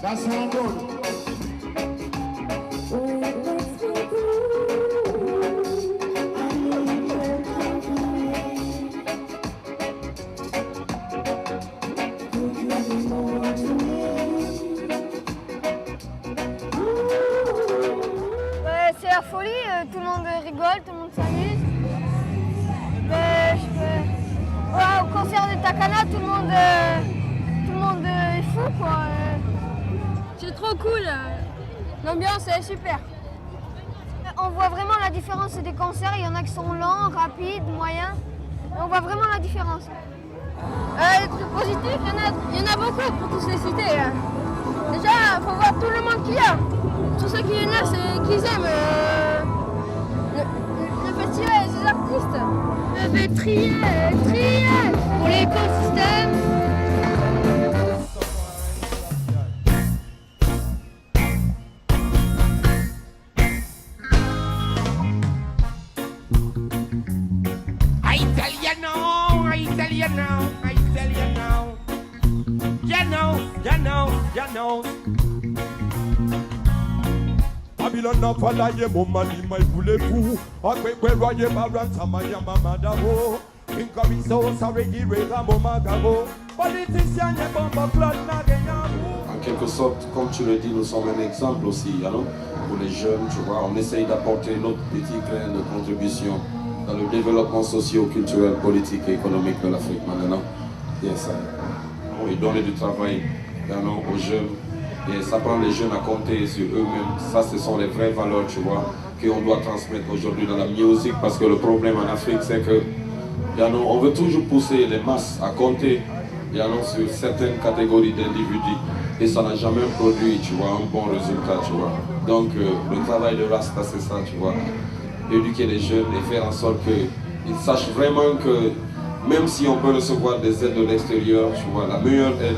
That sound good. C'est la folie, tout le monde rigole, tout le monde s'amuse. Au concert de Takana, tout le monde est fou, quoi. C'est trop cool, l'ambiance est super. On voit vraiment la différence des concerts, il y en a qui sont lents, rapides, moyens. On voit vraiment la différence. Les trucs positifs, il y en a beaucoup pour tous les citer. Déjà, il faut voir tout le monde qu'il y a. Tous ceux qui viennent là, c'est qu'ils aiment le festival et les artistes. Je vais trier pour l'écosystème. Babylon n'a pas la yé mon mani mai voulez-vous Akwe kwe roye baranta maya mamadavo Inkabiso saregi rega mo magavo Politicien yé bomba clot na genyabou. En quelque sorte, comme tu le dis, nous sommes un exemple aussi, alors, pour les jeunes, tu vois, on essaye d'apporter notre petit grain de contribution dans le développement socio-culturel, politique et économique de l'Afrique maintenant. Yes, et donner du travail aux jeunes. Et ça prend les jeunes à compter sur eux-mêmes. Ça, ce sont les vraies valeurs, tu vois, qu'on doit transmettre aujourd'hui dans la musique. Parce que le problème en Afrique, c'est que on veut toujours pousser les masses à compter sur certaines catégories d'individus. Et ça n'a jamais produit, tu vois, un bon résultat, tu vois. Donc, le travail de Rasta, c'est ça, tu vois. Éduquer les jeunes et faire en sorte qu'ils sachent vraiment que même si on peut recevoir des aides de l'extérieur, tu vois, la meilleure aide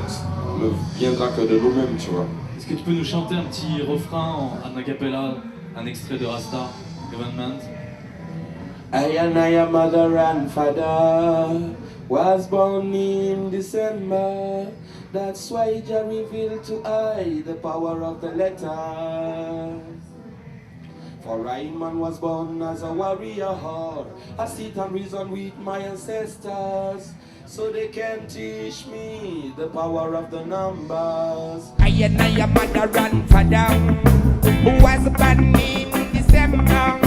ne viendra que de nous-mêmes, tu vois. Est-ce que tu peux nous chanter un petit refrain en a cappella, un extrait de Rasta, Government? I and mother and father was born in December. That's why Jah revealed to I the power of the letter. For Rayman was born as a warrior hard. I sit and reason with my ancestors, so they can teach me the power of the numbers. I and mother and father who was born in December.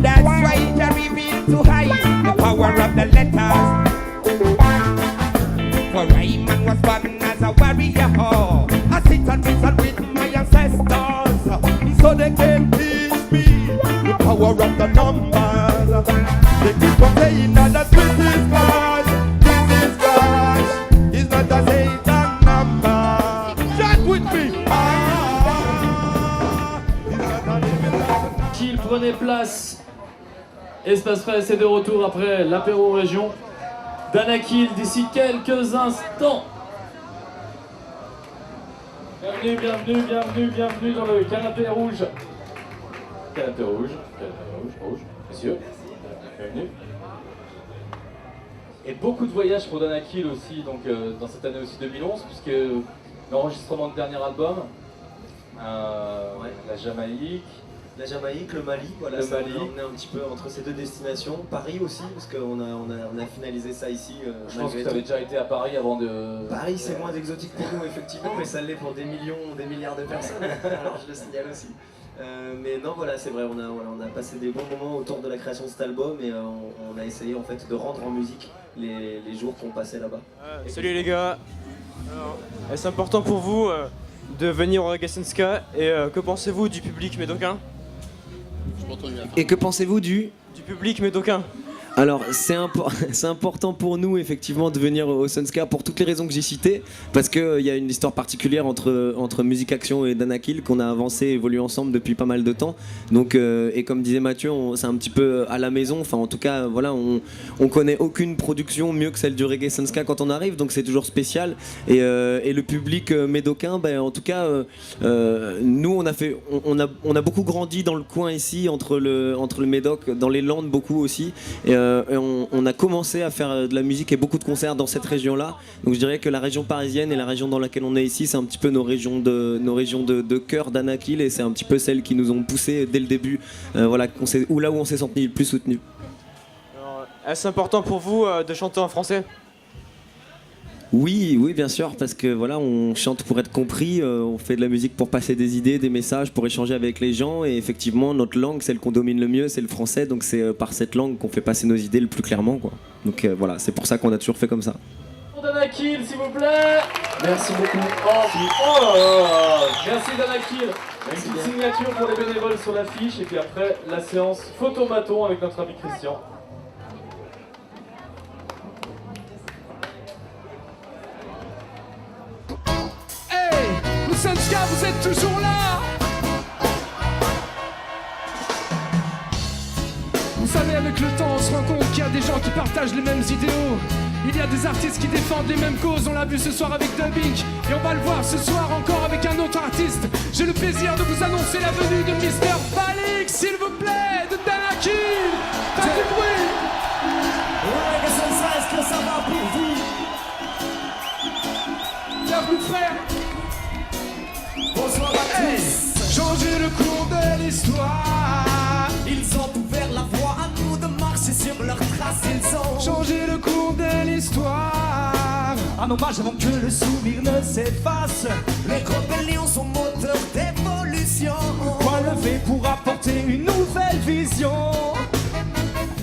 That's why Jah revealed to I the power of the letters. For Rayman was born as a warrior hard. I sit and reason with my ancestors, so they can teach me the power of the numbers. They keep on saying that the truth is God, this is God, it's not a Satan number. Chant with me. Qu'il prenait place. Espace Presse est de retour après l'apéro région. Danakil d'ici quelques instants. Bienvenue dans le canapé rouge. Canapé rouge, messieurs. Bienvenue. Et beaucoup de voyages pour Danakil aussi, donc dans cette année aussi 2011, puisque l'enregistrement de dernier album, la Jamaïque. La Jamaïque, le Mali, voilà, le ça Mali. nous a emmené un petit peu entre ces deux destinations. Paris aussi, parce qu'on a finalisé ça ici. Je pense que tu avais déjà été à Paris avant de... Paris, c'est moins exotique pour nous, effectivement, mais ça l'est pour des milliards de personnes, alors je le signale aussi. Mais non, voilà, c'est vrai, on a passé des bons moments autour de la création de cet album et on a essayé en fait de rendre en musique les jours qu'on passait là-bas. Salut les gars. Alors, est-ce important pour vous de venir au Regasenska et que pensez-vous du public médocain? Et que pensez-vous du public médocain? Alors c'est important pour nous effectivement de venir au Sunska pour toutes les raisons que j'ai citées, parce qu'il y a une histoire particulière entre Musique Action et Danakil qu'on a avancé et évolué ensemble depuis pas mal de temps. Donc, et comme disait Mathieu, c'est un petit peu à la maison, enfin en tout cas voilà, on connaît aucune production mieux que celle du Reggae Sunska quand on arrive, donc c'est toujours spécial. Et le public médocain, en tout cas nous on a beaucoup grandi dans le coin ici, entre le Médoc, dans les Landes beaucoup aussi. Et on a commencé à faire de la musique et beaucoup de concerts dans cette région-là. Donc je dirais que la région parisienne et la région dans laquelle on est ici, c'est un petit peu nos régions de cœur d'Anakil, et c'est un petit peu celles qui nous ont poussé dès le début, voilà, là où on s'est senti le plus soutenu. Est-ce important pour vous de chanter en français ? Oui, bien sûr, parce que voilà, on chante pour être compris, on fait de la musique pour passer des idées, des messages, pour échanger avec les gens, et effectivement notre langue, celle qu'on domine le mieux, c'est le français, donc c'est par cette langue qu'on fait passer nos idées le plus clairement, quoi. Donc voilà, c'est pour ça qu'on a toujours fait comme ça. Danakil, s'il vous plaît. Merci beaucoup. Merci Danakil. Une petite signature pour les bénévoles sur l'affiche, et puis après la séance photomaton avec notre ami Christian. Sunska, vous êtes toujours là. Vous savez, avec le temps, on se rend compte qu'il y a des gens qui partagent les mêmes idéaux. Il y a des artistes qui défendent les mêmes causes. On l'a vu ce soir avec Dubbing, et on va le voir ce soir encore avec un autre artiste. J'ai le plaisir de vous annoncer la venue de Mr. Balik, s'il vous plaît, de Danakil. Faites du bruit. Ouais, que est-ce que ça va pour vous? Bienvenue, frère. Bonsoir à tous. Changer le cours de l'histoire. Ils ont ouvert la voie à nous de marcher sur leurs traces. Ils ont changé le cours de l'histoire. Un hommage avant que le souvenir ne s'efface. Les rébellions sont moteurs d'évolution. Point levé pour apporter une nouvelle vision.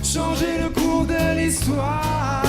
Changer le cours de l'histoire.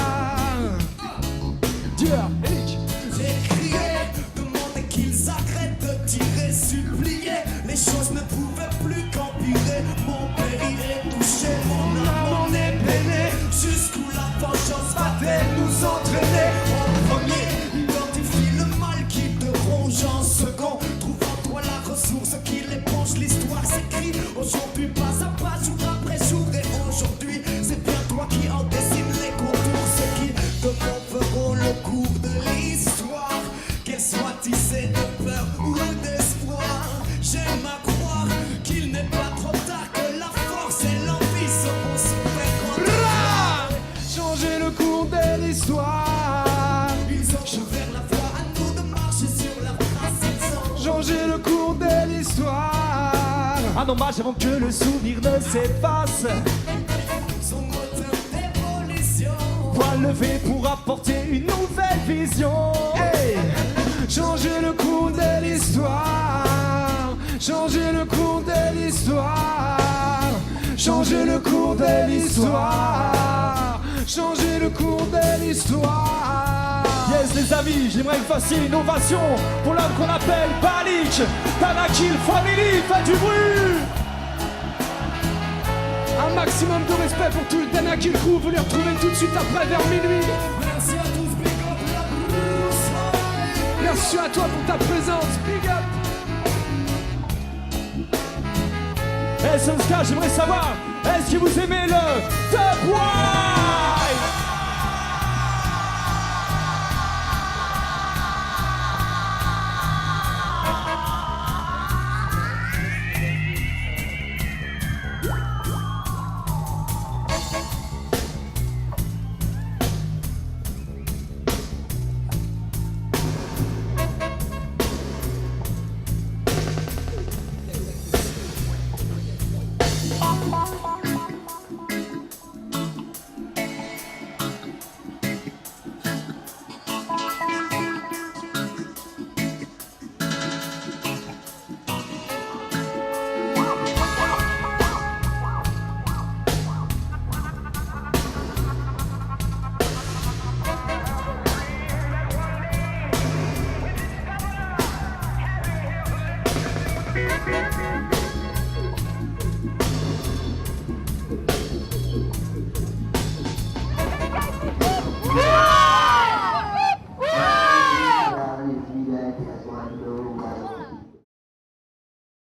Dieu, Eric. J'ai crié, demandé qu'ils arrêtent de tirer, supplier. Les choses ne pouvaient plus qu'empirer. Mon péril est touché, mon âme en est peinée. Jusqu'où la vengeance va-t-elle nous entraîner? En premier, identifie le mal qui te ronge. En second, trouve en toi la ressource qui l'éponge. L'histoire s'écrit aujourd'hui, pas à pas, jour après jour. Et aujourd'hui, c'est bien toi qui en dessine les contours. Ceux qui demain feront le cours de l'histoire, qu'elle soit tissée de peur ou d'espoir. J'aime à croire qu'il n'est pas trop tard, que la force et l'envie seront super. Changer le cours de l'histoire. Ils ont ouvert la voie à nous de marcher sur leur trace. Ils ont Changer le cours de l'histoire. un hommage avant que le souvenir ne s'efface. Son moteur d'évolution. Point levé pour apporter une nouvelle vision. Hey. Changer le cours de l'histoire. Changer le cours de l'histoire. Changer le cours de l'histoire. Changer le cours de l'histoire. Yes les amis, j'aimerais que vous fassiez une ovation pour l'homme qu'on appelle Balik, Danakil Family, faites du bruit. Un maximum de respect pour tout le Danakil Crew. Vous les retrouvez tout de suite après vers minuit. Merci à tous, big up la Bruce. Merci à toi pour ta présence. Big up. Sunska, j'aimerais savoir, est-ce que vous aimez le Top